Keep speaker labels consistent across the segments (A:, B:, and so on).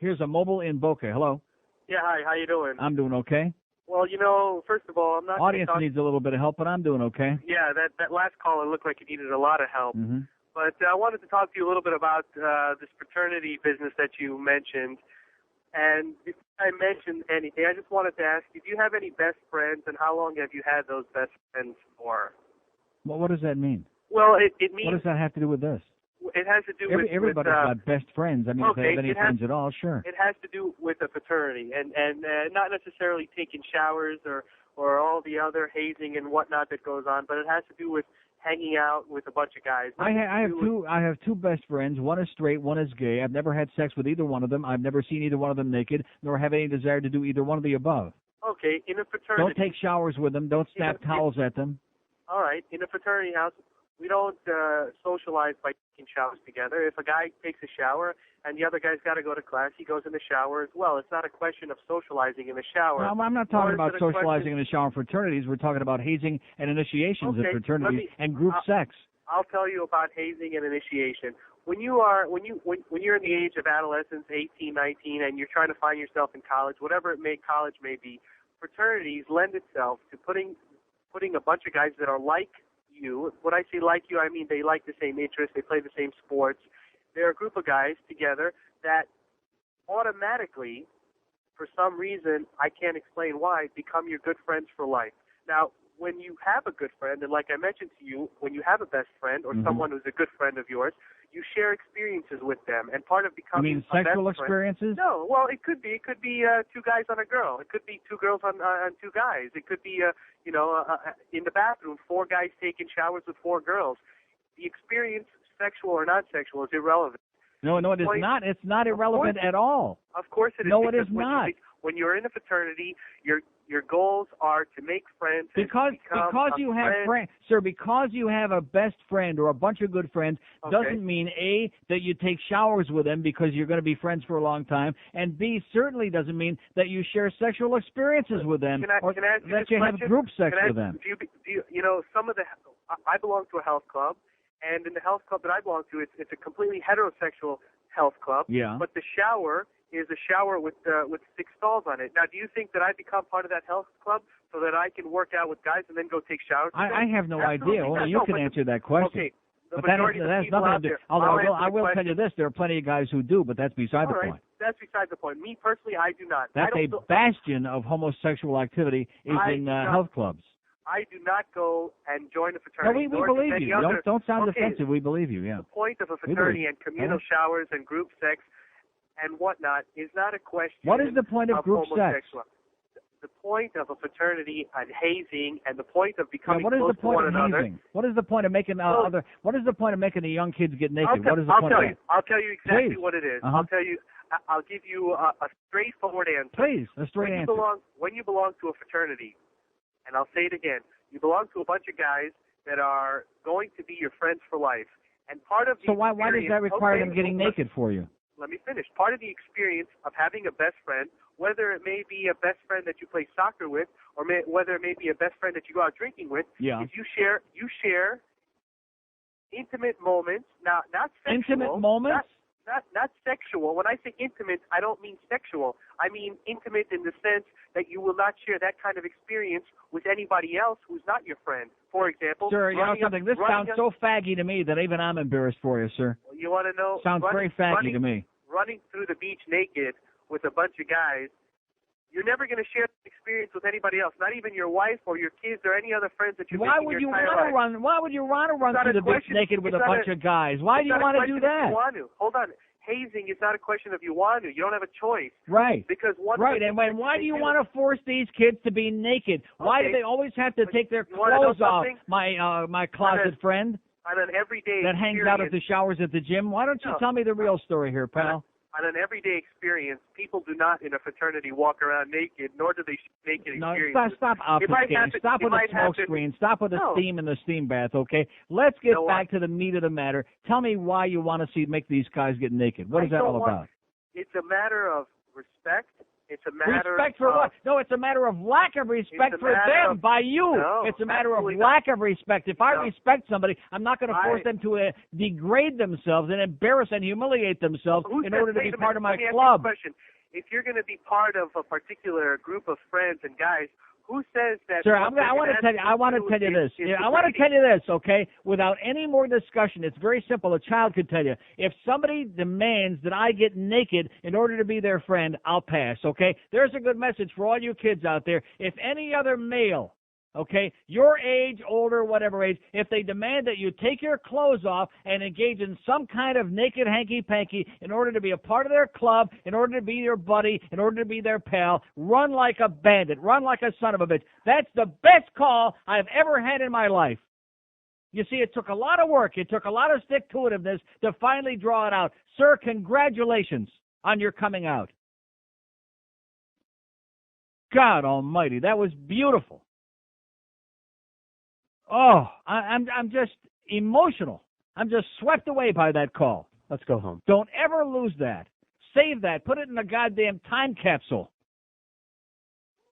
A: Here's a mobile in Boca. Hello.
B: Yeah, hi. How you doing?
A: I'm doing okay.
B: Well, first of all, I'm not.
A: Audience needs a little bit of help, but I'm doing okay.
B: Yeah, that last caller looked like he needed a lot of help.
A: Mm-hmm.
B: But I wanted to talk to you a little bit about this fraternity business that you mentioned. And before I mentioned anything, I just wanted to ask you, do you have any best friends, and how long have you had those best friends for?
A: Well, what does that mean?
B: Well, it means...
A: What does that have to do with this?
B: It has to do with...
A: Everybody's got best friends. I mean, if they have any friends at all, sure.
B: It has to do with a fraternity, and not necessarily taking showers or all the other hazing and whatnot that goes on, but it has to do with hanging out with a bunch of guys.
A: I have two best friends. One is straight, one is gay. I've never had sex with either one of them. I've never seen either one of them naked, nor have any desire to do either one of the above.
B: Okay, in a fraternity...
A: Don't take showers with them. Don't snap towels at them.
B: All right, in a fraternity house, we don't socialize by taking showers together. If a guy takes a shower and the other guy's got to go to class, he goes in the shower as well. It's not a question of socializing in the shower.
A: No, I'm not talking about socializing in the shower in fraternities. We're talking about hazing and initiations in fraternities and group sex.
B: I'll tell you about hazing and initiation. When you're in the age of adolescence, 18, 19, and you're trying to find yourself in college, whatever college may be, fraternities lend itself to putting a bunch of guys that are like you. When I say like you, I mean they like the same interests, they play the same sports. They're a group of guys together that automatically, for some reason, I can't explain why, become your good friends for life. Now, when you have a good friend, and like I mentioned to you, when you have a best friend or someone who's a good friend of yours, you share experiences with them, and part of becoming
A: you mean sexual experiences?
B: No, well, it could be two guys on a girl. It could be two girls on two guys. It could be in the bathroom, four guys taking showers with four girls. The experience, sexual or not sexual, is irrelevant.
A: No, it is not. It's not irrelevant at all.
B: Of course it is.
A: No, it is not.
B: When you're in a fraternity, your goals are to make friends.
A: Because you have friends, sir. Because you have a best friend or a bunch of good friends doesn't mean A, that you take showers with them because you're going to be friends for a long time, and B, certainly doesn't mean that you share sexual experiences with them or that you have group sex with them.
B: I belong to a health club, and in the health club that I belong to, it's a completely heterosexual health club.
A: Yeah.
B: But the shower is a shower with 6 stalls on it. Now, do you think that I become part of that health club so that I can work out with guys and then go take showers?
A: I have no idea. Only you can answer that question.
B: Okay.
A: But that has nothing to do. Although I will tell you this: there are plenty of guys who do, but that's beside the point.
B: That's beside the point. Me personally, I do not.
A: That's a bastion of homosexual activity in health clubs.
B: I do not go and join a fraternity.
A: No, we believe you. Don't sound defensive. We believe you. Yeah.
B: The point of a fraternity and communal showers and group sex and whatnot is not a question.
A: What is the point of group sex?
B: The point of a fraternity and hazing, and the point of becoming close to one another.
A: What is the point of making What is the point of making the young kids get naked? What is the point of that?
B: I'll tell you exactly what it is. I'll give you a straightforward answer.
A: Please, a straight answer.
B: When you belong to a fraternity, and I'll say it again, you belong to a bunch of guys that are going to be your friends for life. And part of the
A: why does that require them getting naked for you?
B: Let me finish. Part of the experience of having a best friend, whether it may be a best friend that you play soccer with, or whether it may be a best friend that you go out drinking with, is you share intimate moments. Now, not sexual.
A: Intimate moments?
B: Not sexual. When I say intimate, I don't mean sexual. I mean intimate in the sense that you will not share that kind of experience with anybody else who's not your friend. For example,
A: sir, you know something? This sounds so faggy to me that even I'm embarrassed for you, sir.
B: Well, you want to know?
A: Sounds very faggy to me.
B: Running through the beach naked with a bunch of guys, you're never going to share that experience with anybody else, not even your wife or your kids or any other friends that you're
A: Why would you want to run? Why would you want to run through the beach naked with a bunch of guys? Why do you want to do that?
B: You want to. Hold on. Hazing is not a question of you want to. You don't have a choice.
A: Right.
B: Because
A: and why do you want to force these kids to be naked? Why do they always have to take their clothes off? My closet friend
B: on an everyday
A: that hangs out at the showers at the gym. Why don't you tell me the real story here, pal?
B: On an everyday experience, people do not in a fraternity walk around naked, nor do they naked experiences.
A: No, stop obfuscating. Stop with the smoke screen. Stop with the steam in the steam bath, okay? Let's get back to the meat of the matter. Tell me why you want to make these guys get naked. What is that all about?
B: It's a matter of respect It's a matter
A: respect for what? No, it's a matter of lack of respect for them by you.
B: No,
A: it's a matter of lack of respect. If I respect somebody, I'm not going to force them to degrade themselves and embarrass and humiliate themselves in order to be part of my club.
B: Question. If you're going to be part of a particular group of friends and guys, who says that?
A: Sir, I want to tell you. I want to tell you this. I want to tell you this, okay? Without any more discussion, it's very simple. A child could tell you. If somebody demands that I get naked in order to be their friend, I'll pass, okay? There's a good message for all you kids out there. If any other male, okay, your age, older, whatever age, if they demand that you take your clothes off and engage in some kind of naked hanky-panky in order to be a part of their club, in order to be your buddy, in order to be their pal, run like a bandit, run like a son of a bitch. That's the best call I've ever had in my life. You see, it took a lot of work. It took a lot of stick-to-itiveness to finally draw it out. Sir, congratulations on your coming out. God almighty, that was beautiful. Oh, I'm just emotional. I'm just swept away by that call.
C: Let's go home.
A: Don't ever lose that. Save that. Put it in a goddamn time capsule.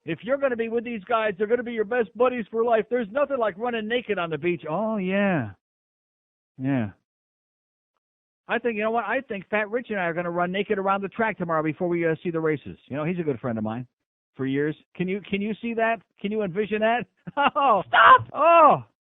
A: If you're going to be with these guys, they're going to be your best buddies for life. There's nothing like running naked on the beach. Oh, yeah. Yeah. I think, you know what? I think Fat Rich and I are going to run naked around the track tomorrow before we see the races. You know, he's a good friend of mine for years. Can you see that? Can you envision that? Oh, stop! Oh,